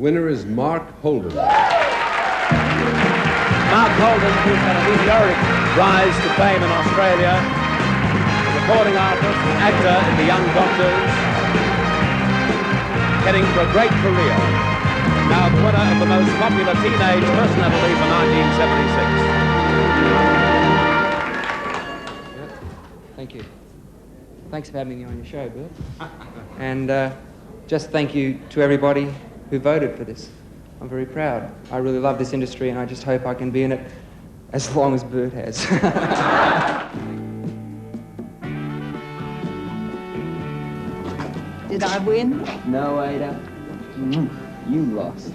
winner is Mark Holden. Mark Holden, who's had a meteoric rise to fame in Australia, a recording artist, actor in The Young Doctors, heading for a great career. Now the winner of the most popular teenage personality for 1976. Thank you. Thanks for having me on your show, Bill. And just thank you to everybody who voted for this. I'm very proud. I really love this industry, and I just hope I can be in it as long as Bert has. Did I win? No, Ada. You lost.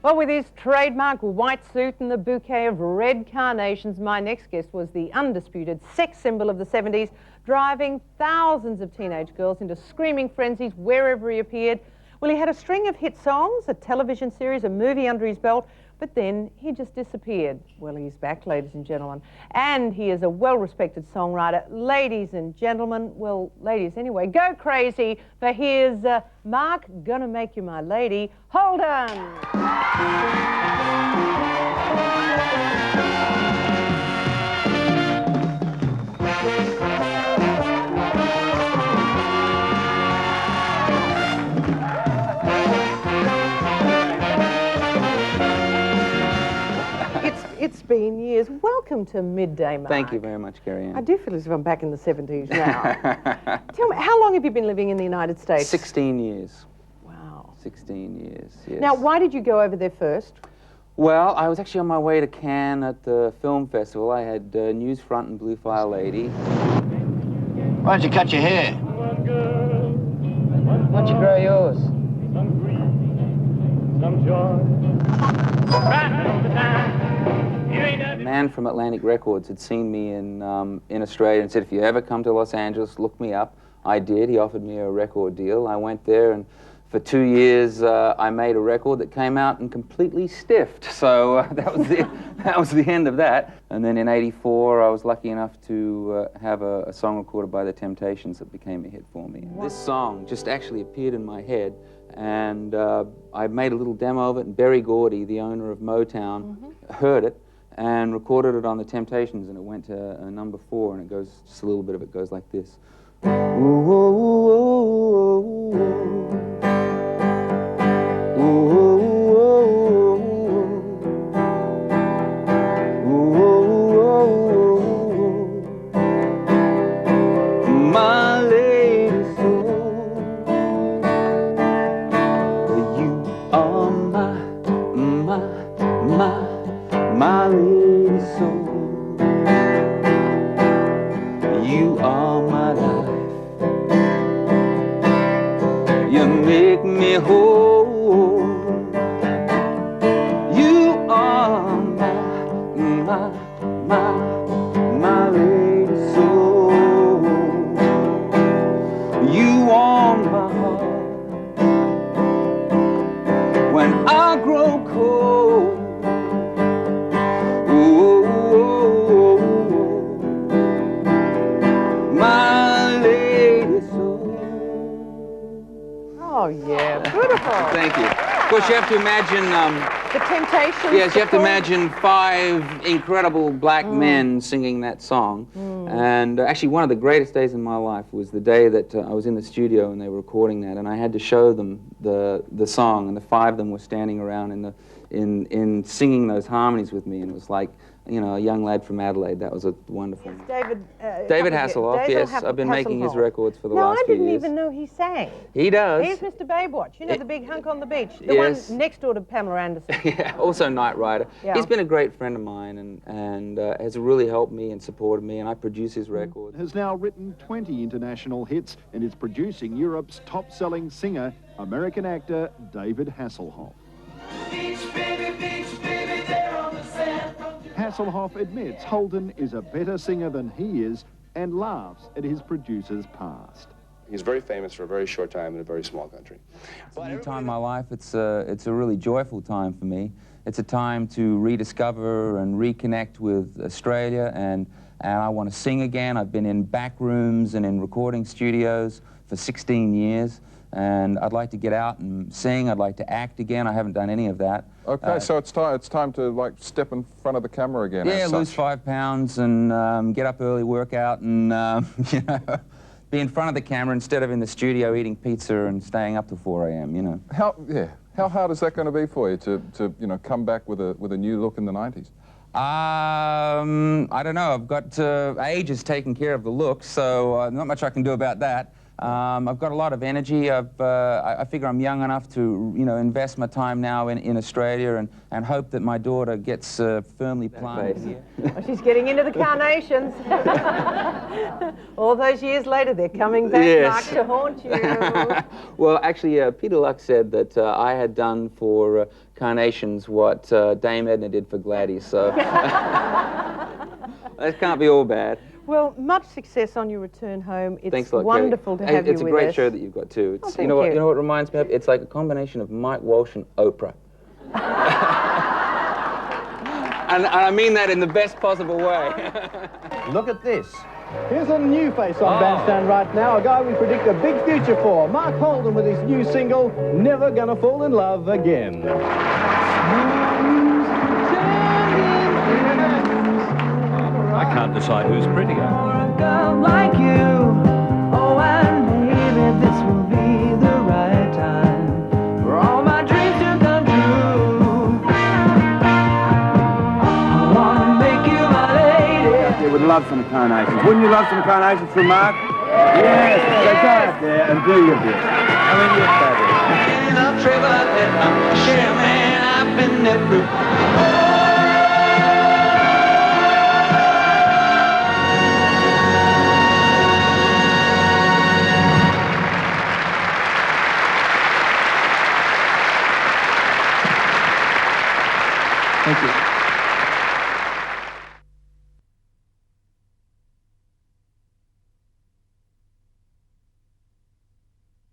Well, with his trademark white suit and the bouquet of red carnations, my next guest was the undisputed sex symbol of the 70s, driving thousands of teenage girls into screaming frenzies wherever he appeared. Well, he had a string of hit songs, a television series, a movie under his belt, but then he just disappeared. Well, he's back, ladies and gentlemen, and he is a well-respected songwriter. Ladies and gentlemen, well, ladies anyway, go crazy for here's Mark, Gonna Make You My Lady, Holden. It's been years. Welcome to Midday, Mark. Thank you very much, Gary Ann. I do feel as if I'm back in the 70s now. Tell me, how long have you been living in the United States? 16 years. Wow. 16 years, yes. Now, why did you go over there first? Well, I was actually on my way to Cannes at the film festival. I had Newsfront and Blue File Lady. Why don't you cut your hair? Why don't you grow yours? Some grief, some joy. A man from Atlantic Records had seen me in Australia and said, if you ever come to Los Angeles, look me up. I did. He offered me a record deal. I went there, and for 2 years, I made a record that came out and completely stiffed. So that was the end of that. And then in '84, I was lucky enough to have a song recorded by The Temptations that became a hit for me. Wow. This song just actually appeared in my head, and I made a little demo of it, and Berry Gordy, the owner of Motown, heard it and recorded it on The Temptations, and it went to number 4, and it goes, just a little bit of it goes like this. Ooh, ooh, ooh, ooh, ooh, ooh, my lady soul, you are my lady soul. You are my life. You make me whole. You are my lady soul. You warm my heart when I grow cold. Oh, yeah, beautiful. Thank you. Of course, you have to imagine... The Temptations. Yes, you have to imagine 5 incredible black men singing that song. And actually, one of the greatest days in my life was the day that I was in the studio and they were recording that, and I had to show them the song, and the 5 of them were standing around in singing those harmonies with me, and it was like, you know, a young lad from Adelaide. That was a wonderful. Yes, David Hasselhoff, yes. I've been making his records for the last few years. No, I didn't even know he sang. He does. He's Mr. Baywatch, you know, the big hunk on the beach. The one next door to Pamela Anderson. Yeah, also Knight Rider. Yeah. He's been a great friend of mine and has really helped me and supported me, and I produce his records. Has now written 20 international hits and is producing Europe's top-selling singer, American actor David Hasselhoff. Hasselhoff admits Holden is a better singer than he is and laughs at his producer's past. He's very famous for a very short time in a very small country. It's a new time in my life. It's a really joyful time for me. It's a time to rediscover and reconnect with Australia, and I want to sing again. I've been in back rooms and in recording studios for 16 years, and I'd like to get out and sing. I'd like to act again. I haven't done any of that. Okay, so it's time to like step in front of the camera again. Yeah, as lose such. 5 pounds and get up early, work out, and you know, be in front of the camera instead of in the studio eating pizza and staying up till 4 a.m. You know. How hard is that going to be for you to you know, come back with a new look in the 90s? I don't know. I've got age has taken care of the look, so not much I can do about that. I've got a lot of energy. I figure I'm young enough to, you know, invest my time now in Australia and hope that my daughter gets firmly planted here. Oh, she's getting into the carnations. All those years later, they're coming back, Yes. Mark, to haunt you. Well, actually, Peter Luck said that I had done for carnations what Dame Edna did for Gladys, so that can't be all bad. Well, much success on your return home. It's Thanks a lot, wonderful Kelly. to have you It's a with great us. show that you've got too. It's, Oh, you thank know what? you. You know what it reminds me of? It's like a combination of Mike Walsh and Oprah. and I mean that in the best possible way. Look at this. Here's a new face on Bandstand right now, a guy we predict a big future for. Mark Holden with his new single, Never Gonna Fall in Love Again. I can't decide who's prettier. A girl like you, oh, and maybe this will be the right time for all my dreams to come true. I wanna make you my lady. You would love some carnations. Wouldn't you love some carnations from Mark? Yes, so go out there and do your bit. I mean, you're fabulous. In a trouble that I'm sure, man, I've been there through. Thank you.